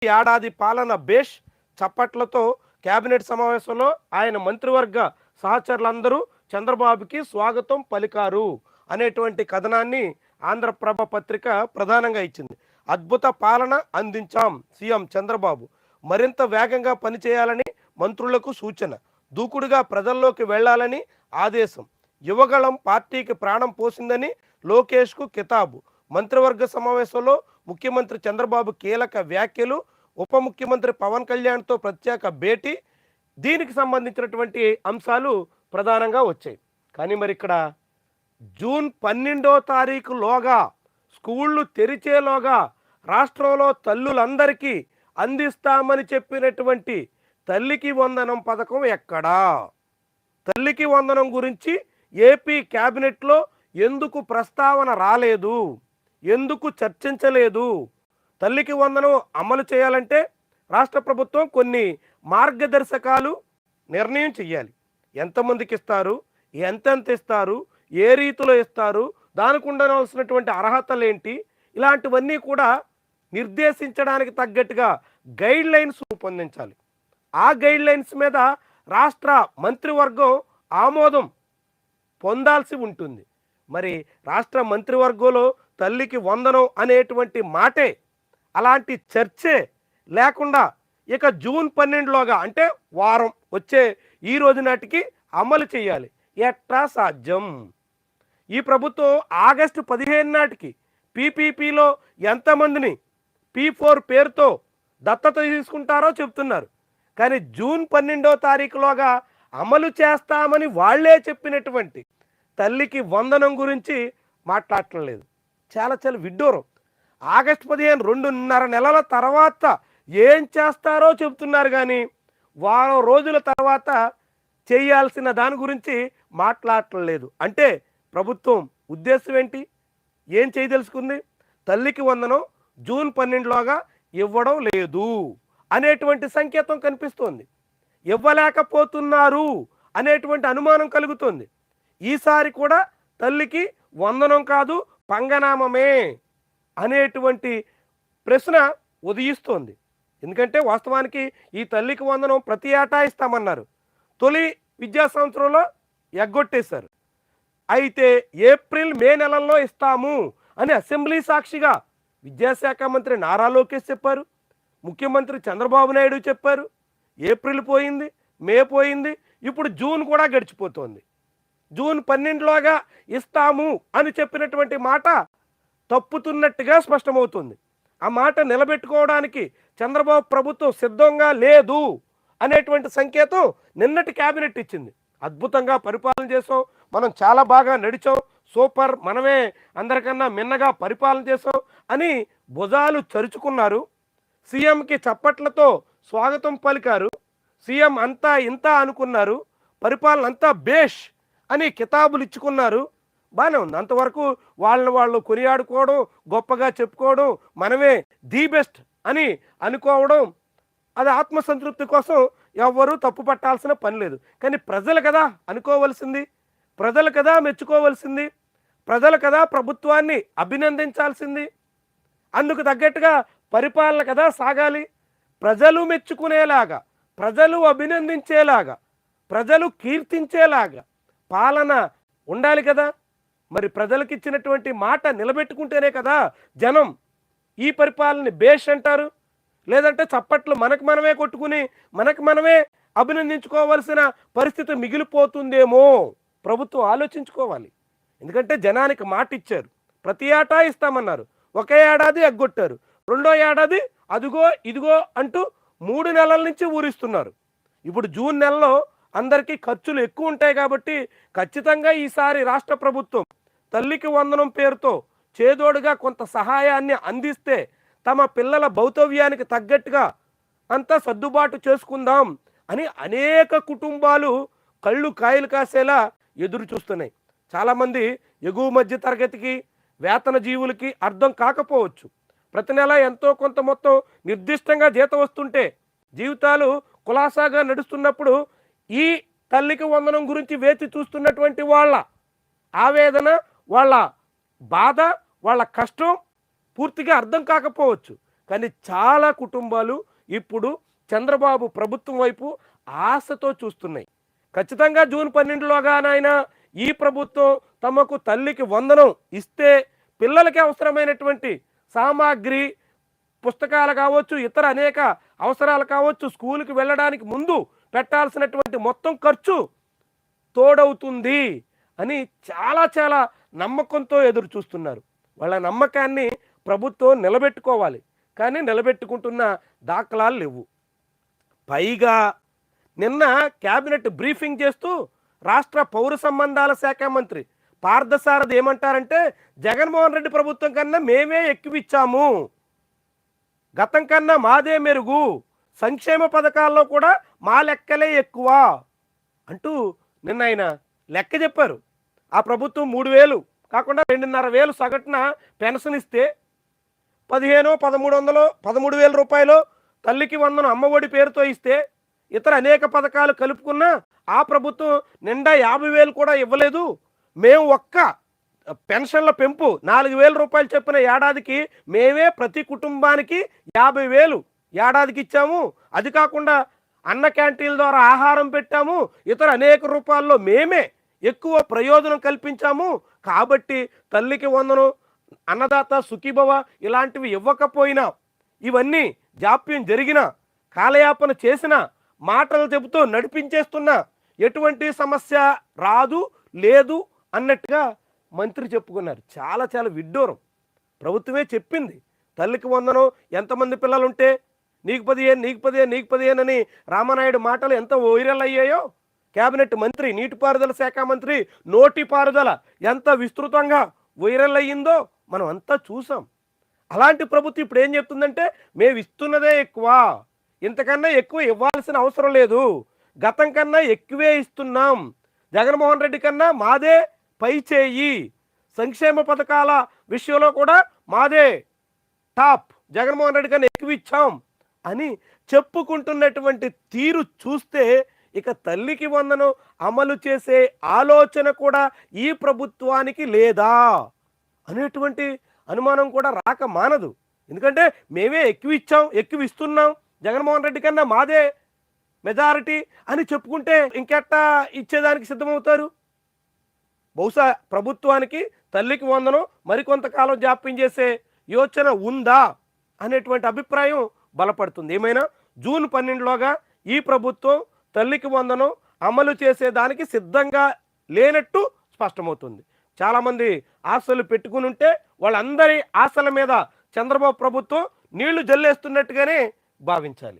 ఏడాది పాలన బేష్ చప్పట్లతో కేబినెట్ సమావేశంలో ఆయన మంత్రివర్గ సహచరులందరూ చంద్రబాబుకి స్వాగతం పలికారు అనేటువంటి కథనాన్ని ఆంధ్రప్రభ పత్రిక ప్రధానంగా ఇచ్చింది. అద్భుత పాలన అందించాం సీఎం చంద్రబాబు, మరింత వేగంగా పనిచేయాలని మంత్రులకు సూచన, దూకుడుగా ప్రజల్లోకి వెళ్లాలని ఆదేశం, యువగళం పార్టీకి ప్రాణం పోసిందని లోకేష్కు కితాబు, మంత్రివర్గ సమావేశంలో ముఖ్యమంత్రి చంద్రబాబు కీలక వ్యాఖ్యలు, ఉప ముఖ్యమంత్రి పవన్ కళ్యాణ్తో ప్రత్యేక భేటీ, దీనికి సంబంధించినటువంటి అంశాలు ప్రధానంగా వచ్చాయి. కానీ మరి ఇక్కడ జూన్ 12వ తారీఖులోగా స్కూళ్ళు తెరిచేలోగా రాష్ట్రంలో తల్లులందరికీ అందిస్తామని చెప్పినటువంటి తల్లికి వందనం పథకం ఎక్కడా? తల్లికి వందనం గురించి ఏపీ క్యాబినెట్లో ఎందుకు ప్రస్తావన రాలేదు? ఎందుకు చర్చించలేదు? తల్లికి వందనం అమలు చేయాలంటే రాష్ట్ర ప్రభుత్వం కొన్ని మార్గదర్శకాలు నిర్ణయం చెయ్యాలి. ఎంతమందికి ఇస్తారు, ఎంతెంత ఇస్తారు, ఏ రీతిలో ఇస్తారు, దానికి ఉండవలసినటువంటి అర్హతలు ఏంటి, ఇలాంటివన్నీ కూడా నిర్దేశించడానికి తగ్గట్టుగా గైడ్ లైన్స్ రూపొందించాలి. ఆ గైడ్ లైన్స్ మీద రాష్ట్ర మంత్రివర్గం ఆమోదం పొందాల్సి ఉంటుంది. మరి రాష్ట్ర మంత్రివర్గంలో తల్లికి వందనం అనేటువంటి మాటే, అలాంటి చర్చే లేకుండా ఇక జూన్ 12లోగా అంటే వారం వచ్చే ఈ రోజు నాటికి అమలు చేయాలి. ఎట్లా సాధ్యం? ఈ ప్రభుత్వం ఆగస్టు 15 నాటికి పీపీపీలో ఎంతమందిని P4 పేరుతో దత్తత తీసుకుంటారో చెప్తున్నారు. కానీ జూన్ 12వ తారీఖులోగా అమలు చేస్తామని వాళ్లే చెప్పినటువంటి తల్లికి వందనం గురించి మాట్లాడటం లేదు. చాలా చాలా విడ్డూరం. ఆగస్టు 15 2.5 నెలల తర్వాత ఏం చేస్తారో చెప్తున్నారు, కానీ వారం రోజుల తర్వాత చేయాల్సిన దాని గురించి మాట్లాడటం లేదు. అంటే ప్రభుత్వం ఉద్దేశం ఏంటి? ఏం చేయదలుచుకుంది? తల్లికి వందనం జూన్ 12లోగా ఇవ్వడం లేదు అనేటువంటి సంకేతం కనిపిస్తోంది. ఇవ్వలేకపోతున్నారు అనేటువంటి అనుమానం కలుగుతుంది. ఈసారి కూడా తల్లికి వందనం కాదు పంగనామమే అనేటువంటి ప్రశ్న ఉదయిస్తోంది. ఎందుకంటే వాస్తవానికి ఈ తల్లికి వందనం ప్రతి ఏటా ఇస్తామన్నారు. తొలి విద్యా సంవత్సరంలో ఎగ్గొట్టేశారు. అయితే ఏప్రిల్ మే నెలల్లో ఇస్తాము అని అసెంబ్లీ సాక్షిగా విద్యాశాఖ మంత్రి నారా లోకేష్ చెప్పారు, ముఖ్యమంత్రి చంద్రబాబు నాయుడు చెప్పారు. ఏప్రిల్ పోయింది, మే పోయింది, ఇప్పుడు జూన్ కూడా గడిచిపోతోంది. జూన్ 12లోగా ఇస్తాము అని చెప్పినటువంటి మాట తప్పుతున్నట్టుగా స్పష్టమవుతుంది. ఆ మాట నిలబెట్టుకోవడానికి చంద్రబాబు ప్రభుత్వం సిద్ధంగా లేదు అనేటువంటి సంకేతం నిన్నటి క్యాబినెట్ ఇచ్చింది. అద్భుతంగా పరిపాలన చేసాం, మనం చాలా బాగా నడిచాం, సూపర్, మనమే అందరికన్నా మిన్నగా పరిపాలన చేసాం అని భుజాలు చరుచుకున్నారు. సీఎంకి చప్పట్లతో స్వాగతం పలికారు. సీఎం అంతా ఇంత అనుకున్నారు. పరిపాలన అంతా బేష్ అని కితాబులు ఇచ్చుకున్నారు. బాగానే ఉంది. అంతవరకు వాళ్ళు కొనియాడుకోవడం, గొప్పగా చెప్పుకోవడం, మనమే ది బెస్ట్ అని అనుకోవడం, అది ఆత్మసంతృప్తి కోసం ఎవ్వరూ తప్పు పట్టాల్సిన పని లేదు. కానీ ప్రజలు కదా అనుకోవలసింది, ప్రజలు కదా మెచ్చుకోవలసింది, ప్రజలు కదా ప్రభుత్వాన్ని అభినందించాల్సింది. అందుకు తగ్గట్టుగా పరిపాలన కదా సాగాలి. ప్రజలు మెచ్చుకునేలాగా, ప్రజలు అభినందించేలాగా, ప్రజలు కీర్తించేలాగా పాలన ఉండాలి కదా. మరి ప్రజలకు ఇచ్చినటువంటి మాట నిలబెట్టుకుంటేనే కదా జనం ఈ పరిపాలనని బేష్ అంటారు. లేదంటే చప్పట్లు మనకు మనమే కొట్టుకుని మనకు మనమే అభినందించుకోవాల్సిన పరిస్థితి మిగిలిపోతుందేమో. ప్రభుత్వం ఆలోచించుకోవాలి. ఎందుకంటే జనానికి మాట ఇచ్చారు, ప్రతి ఏటా ఇస్తామన్నారు, ఒక ఏడాది ఎగ్గొట్టారు, రెండో ఏడాది అదిగో ఇదిగో అంటూ 3 నెలల నుంచి ఊరిస్తున్నారు. ఇప్పుడు జూన్ నెలలో అందరికీ ఖర్చులు ఎక్కువ ఉంటాయి కాబట్టి ఖచ్చితంగా ఈసారి రాష్ట్ర ప్రభుత్వం తల్లికి వందనం పేరుతో చేదోడుగా కొంత సహాయాన్ని అందిస్తే తమ పిల్లల భౌతవ్యానికి తగ్గట్టుగా అంతా సర్దుబాటు చేసుకుందాం అని అనేక కుటుంబాలు కళ్ళు కాయలు కాసేలా ఎదురు చూస్తున్నాయి. చాలామంది ఎగువ మధ్య తరగతికి, వేతన జీవులకి అర్థం కాకపోవచ్చు. ప్రతి నెల ఎంతో కొంత మొత్తం నిర్దిష్టంగా జీతం వస్తుంటే జీవితాలు కులాసాగా నడుస్తున్నప్పుడు ఈ తల్లికి వందనం గురించి వేచి చూస్తున్నటువంటి వాళ్ళ ఆవేదన, వాళ్ళ బాధ, వాళ్ళ కష్టం పూర్తిగా అర్థం కాకపోవచ్చు. కానీ చాలా కుటుంబాలు ఇప్పుడు చంద్రబాబు ప్రభుత్వం వైపు ఆశతో చూస్తున్నాయి. ఖచ్చితంగా జూన్ 12లోగానైనా ఈ ప్రభుత్వం తమకు తల్లికి వందనం ఇస్తే పిల్లలకి అవసరమైనటువంటి సామాగ్రి, పుస్తకాలు కావచ్చు, ఇతర అనేక అవసరాలు కావచ్చు, స్కూల్కి వెళ్ళడానికి ముందు పెట్టాల్సినటువంటి మొత్తం ఖర్చు తోడవుతుంది అని చాలా చాలా నమ్మకంతో ఎదురు చూస్తున్నారు. వాళ్ళ నమ్మకాన్ని ప్రభుత్వం నిలబెట్టుకోవాలి, కానీ నిలబెట్టుకుంటున్న దాఖలాలు లేవు. పైగా నిన్న క్యాబినెట్ బ్రీఫింగ్ చేస్తూ రాష్ట్ర పౌర సంబంధాల శాఖ మంత్రి పార్థసారథి ఏమంటారంటే, జగన్మోహన్ రెడ్డి ప్రభుత్వం కన్నా మేమే ఎక్కువిచ్చాము, గతం కన్నా మాదే మెరుగు, సంక్షేమ పథకాల్లో కూడా మా లెక్కలే ఎక్కువ అంటూ నిన్న ఆయన లెక్క చెప్పారు. ఆ ప్రభుత్వం 3,000 కాకుండా 2,500 సగటున పెన్షన్ ఇస్తే 13,000 రూపాయలు తల్లికి వందనం అమ్మఒడి పేరుతో ఇస్తే ఇతర అనేక పథకాలు కలుపుకున్నా ఆ ప్రభుత్వం నిండా 50,000 కూడా ఇవ్వలేదు. మేము ఒక్క పెన్షన్ల పెంపు 4,000 రూపాయలు చెప్పిన ఏడాదికి మేమే ప్రతి కుటుంబానికి 50,000 ఏడాదికి ఇచ్చాము. అది కాకుండా అన్న క్యాంటీన్ల ద్వారా ఆహారం పెట్టాము, ఇతర అనేక రూపాల్లో మేమే ఎక్కువ ప్రయోజనం కల్పించాము. కాబట్టి తల్లికి వందనం, అన్నదాత సుఖీభవ ఇలాంటివి ఇవ్వకపోయినా, ఇవన్నీ జాప్యం జరిగిన, కాలయాపన చేసిన, మాటలు చెబుతూ నడిపించేస్తున్నా ఎటువంటి సమస్య రాదు లేదు అన్నట్టుగా మంత్రి చెప్పుకున్నారు. చాలా చాలా విడ్డూరం. ప్రభుత్వమే చెప్పింది తల్లికి వందనం, ఎంతమంది పిల్లలుంటే నీకు 15 అని రామనాయుడు మాటలు ఎంత వైరల్ అయ్యాయో, కేబినెట్ మంత్రి నీటిపారుదల శాఖ మంత్రి నోటిపారుదల ఎంత విస్తృతంగా వైరల్ అయ్యిందో మనం అంతా చూసాం. అలాంటి ప్రభుత్వం ఇప్పుడు ఏం చెప్తుందంటే, మేము ఇస్తున్నదే ఎక్కువ, ఇంతకన్నా ఎక్కువ ఇవ్వాల్సిన అవసరం లేదు, గతం కన్నా ఎక్కువే ఇస్తున్నాం, జగన్మోహన్ రెడ్డి కన్నా మాదే పై చేయి, సంక్షేమ పథకాల విషయంలో కూడా మాదే టాప్, జగన్మోహన్ రెడ్డి కన్నా ఎక్కువ ఇచ్చాం అని చెప్పుకుంటున్నటువంటి తీరు చూస్తే ఇక తల్లికి వందనం అమలు చేసే ఆలోచన కూడా ఈ ప్రభుత్వానికి లేదా అనేటువంటి అనుమానం కూడా రాక మానదు. ఎందుకంటే మేమే ఎక్కువ ఇచ్చాం, ఎక్కువ ఇస్తున్నాం, జగన్మోహన్ రెడ్డి కన్నా మాదే మెజారిటీ అని చెప్పుకుంటే ఇంకెట్టా ఇచ్చేదానికి సిద్ధమవుతారు? బహుశా ప్రభుత్వానికి తల్లికి వందనం మరికొంతకాలం జాప్యం చేసే యోచన ఉందా అనేటువంటి అభిప్రాయం బలపడుతుంది. ఏమైనా జూన్ 12లోగా ఈ ప్రభుత్వం తల్లికి వందనం అమలు చేసేదానికి సిద్ధంగా లేనట్టు స్పష్టమవుతుంది. చాలామంది ఆశలు పెట్టుకుని ఉంటే వాళ్ళందరి ఆశల మీద చంద్రబాబు ప్రభుత్వం నీళ్లు జల్లేస్తున్నట్టుగానే భావించాలి.